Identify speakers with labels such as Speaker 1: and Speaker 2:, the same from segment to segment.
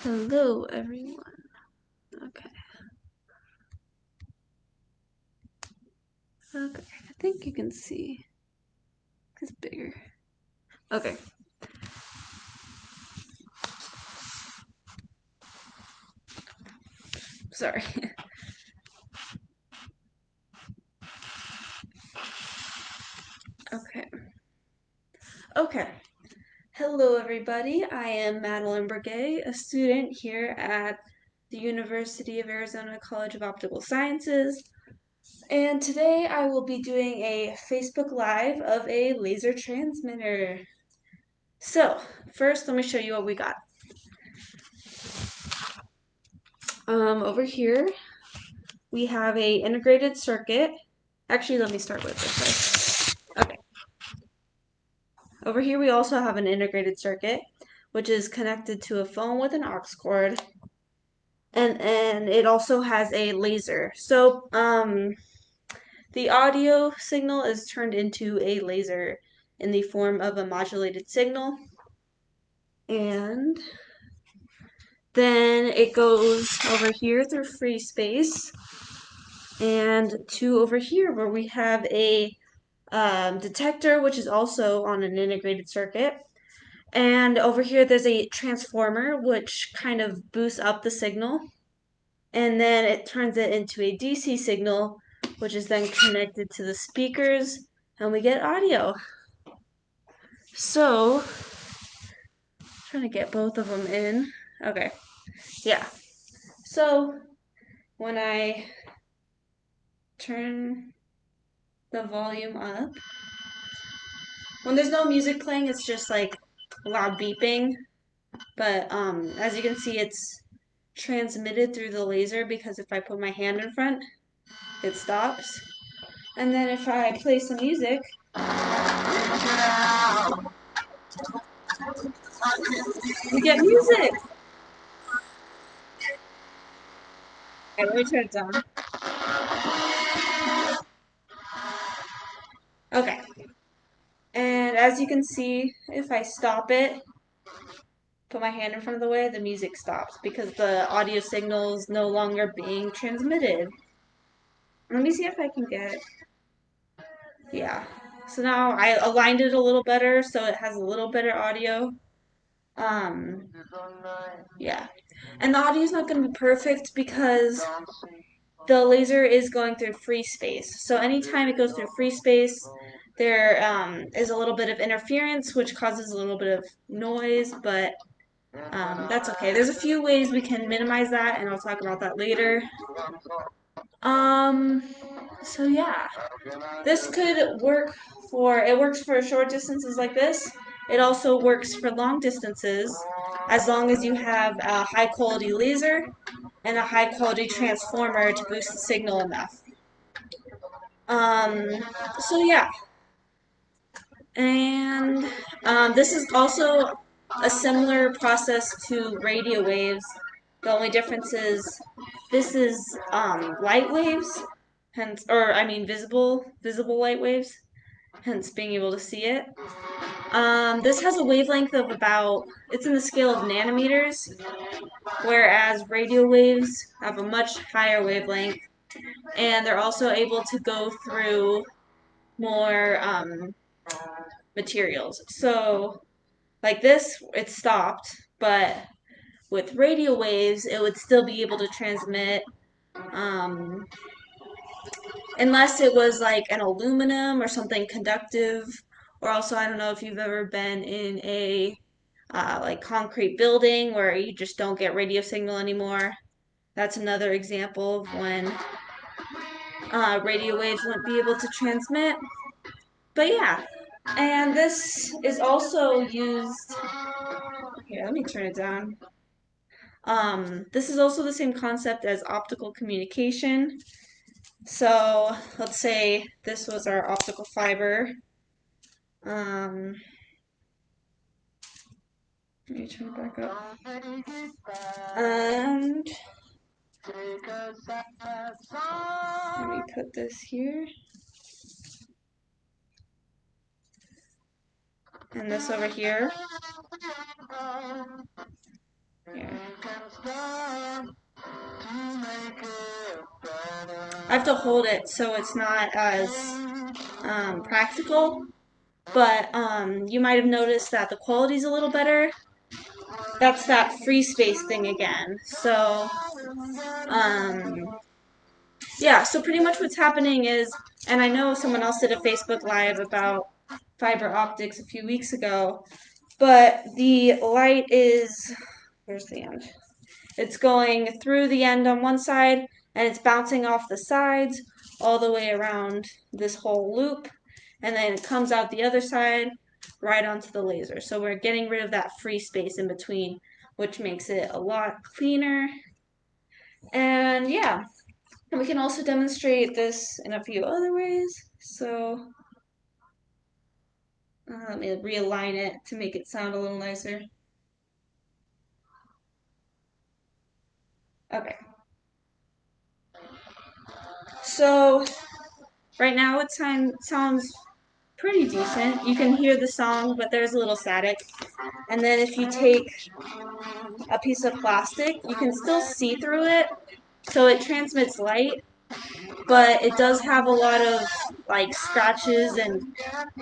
Speaker 1: Hello, everyone. Okay. Okay, I think you can see. It's bigger. Okay. Sorry. Okay. Okay. Hello, everybody. I am Madeline Bergay, a student here at the University of Arizona College of Optical Sciences. And today I will be doing a Facebook Live of a laser transmitter. So, first, let me show you what we got. Over here, we have a integrated circuit. Actually, let me start with this. Okay. Over here, we also have an integrated circuit, which is connected to a phone with an aux cord. And it also has a laser. So, the audio signal is turned into a laser in the form of a modulated signal. And then it goes over here through free space and to over here where we have a detector, which is also on an integrated circuit. And over here, there's a transformer, which kind of boosts up the signal. And then it turns it into a DC signal, which is then connected to the speakers, and we get audio. So, trying to get both of them in. Okay, yeah. So, when I turn the volume up, when there's no music playing, it's just like loud beeping. But as you can see, it's transmitted through the laser because if I put my hand in front, it stops. And then if I play some music, we get music. Okay, let me turn it down. Okay. And as you can see, if I stop it, put my hand in front of the way, the music stops because the audio signal is no longer being transmitted. Let me see if I can get, yeah. So now I aligned it a little better so it has a little better audio. Um, yeah. And the audio is not going to be perfect because the laser is going through free space. So anytime it goes through free space, there is a little bit of interference, which causes a little bit of noise, but that's okay. There's a few ways we can minimize that, and I'll talk about that later. Um, so yeah, this could work it works for short distances like this. It also works for long distances as long as you have a high quality laser and a high quality transformer to boost the signal enough. Um, so yeah, and this is also a similar process to radio waves. The only difference is this is light waves, hence, or I mean visible light waves, hence being able to see it. This has a wavelength of it's in the scale of nanometers, whereas radio waves have a much higher wavelength, and they're also able to go through more materials. So, like this, it stopped, but with radio waves, it would still be able to transmit, um, unless it was like an aluminum or something conductive. Or also, I don't know if you've ever been in a like concrete building where you just don't get radio signal anymore. That's another example of when radio waves wouldn't be able to transmit. But yeah, and this is also used. Here, let me turn it down. This is also the same concept as optical communication. So let's say this was our optical fiber. Um, Let me turn it back up. And let me put this here. And this over here. Yeah. I have to hold it so it's not as practical. But you might have noticed that the quality's a little better. That's that free space thing again. So um, yeah, so pretty much what's happening is, and I know someone else did a Facebook Live about fiber optics a few weeks ago, but the light is, where's the end? It's going through the end on one side and it's bouncing off the sides all the way around this whole loop, and then it comes out the other side right onto the laser. So we're getting rid of that free space in between, which makes it a lot cleaner. And yeah, and we can also demonstrate this in a few other ways. So let me realign it to make it sound a little nicer. Okay. So right now it sounds pretty decent. You can hear the song, but there's a little static. And then if you take a piece of plastic, you can still see through it. So it transmits light, but it does have a lot of like scratches, and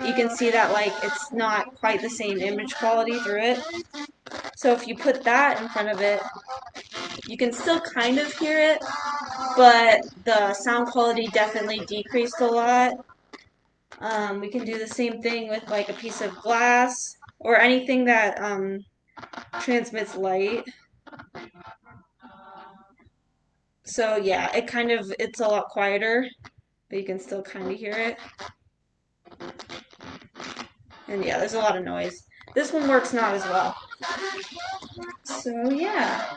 Speaker 1: you can see that like it's not quite the same image quality through it. So if you put that in front of it, you can still kind of hear it, but the sound quality definitely decreased a lot. We can do the same thing with like a piece of glass or anything that transmits light. So yeah, it's a lot quieter, but you can still kind of hear it. And yeah, there's a lot of noise. This one works not as well. So yeah.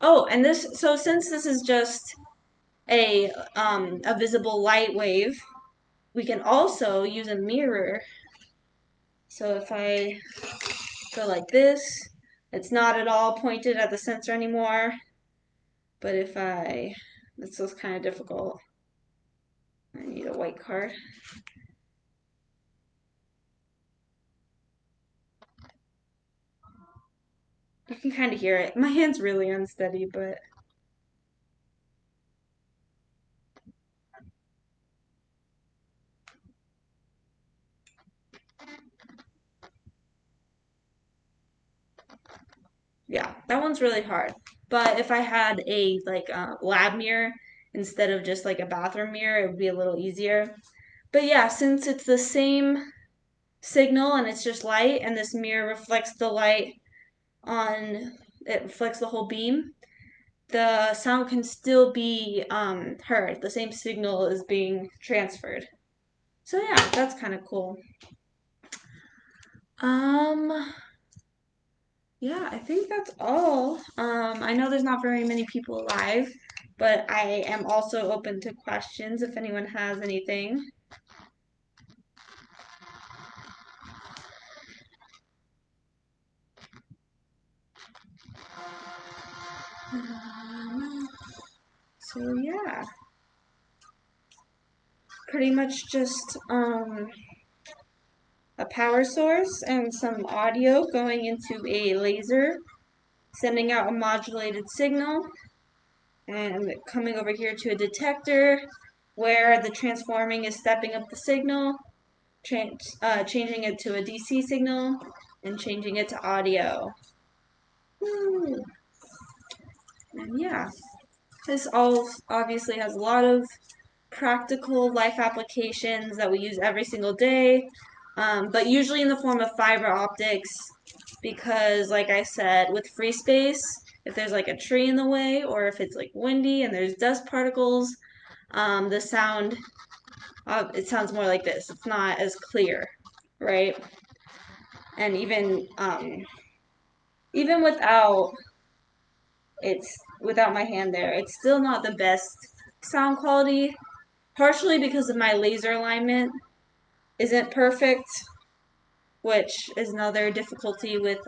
Speaker 1: Oh, and so since this is just a visible light wave, we can also use a mirror. So if I go like this, it's not at all pointed at the sensor anymore. But this was kind of difficult. I need a white card. You can kind of hear it. My hand's really unsteady, but yeah, that one's really hard. But if I had a lab mirror instead of just like a bathroom mirror, it would be a little easier. But yeah, since it's the same signal and it's just light, and this mirror reflects the light on it reflects the whole beam, the sound can still be heard. The same signal is being transferred. So yeah, that's kind of cool. Um, yeah, I think that's all. I know there's not very many people live, but I am also open to questions if anyone has anything. So yeah, pretty much just a power source and some audio going into a laser, sending out a modulated signal, and coming over here to a detector where the transforming is stepping up the signal, changing it to a DC signal, and changing it to audio. Woo. And yeah, this all obviously has a lot of practical life applications that we use every single day, but usually in the form of fiber optics because, like I said, with free space, if there's like a tree in the way or if it's like windy and there's dust particles, the sound it sounds more like this. It's not as clear, right? And even without my hand there, it's still not the best sound quality, partially because of my laser alignment isn't perfect, which is another difficulty with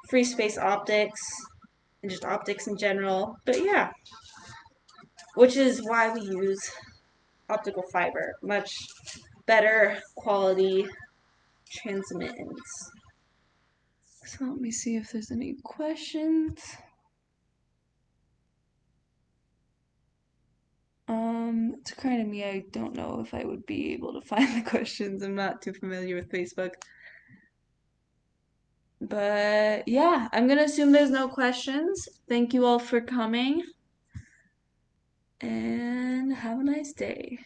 Speaker 1: free space optics and just optics in general. But yeah, which is why we use optical fiber, much better quality transmittance. So let me see if there's any questions. It's kind of me. I don't know if I would be able to find the questions. I'm not too familiar with Facebook. But yeah, I'm gonna assume there's no questions. Thank you all for coming and have a nice day.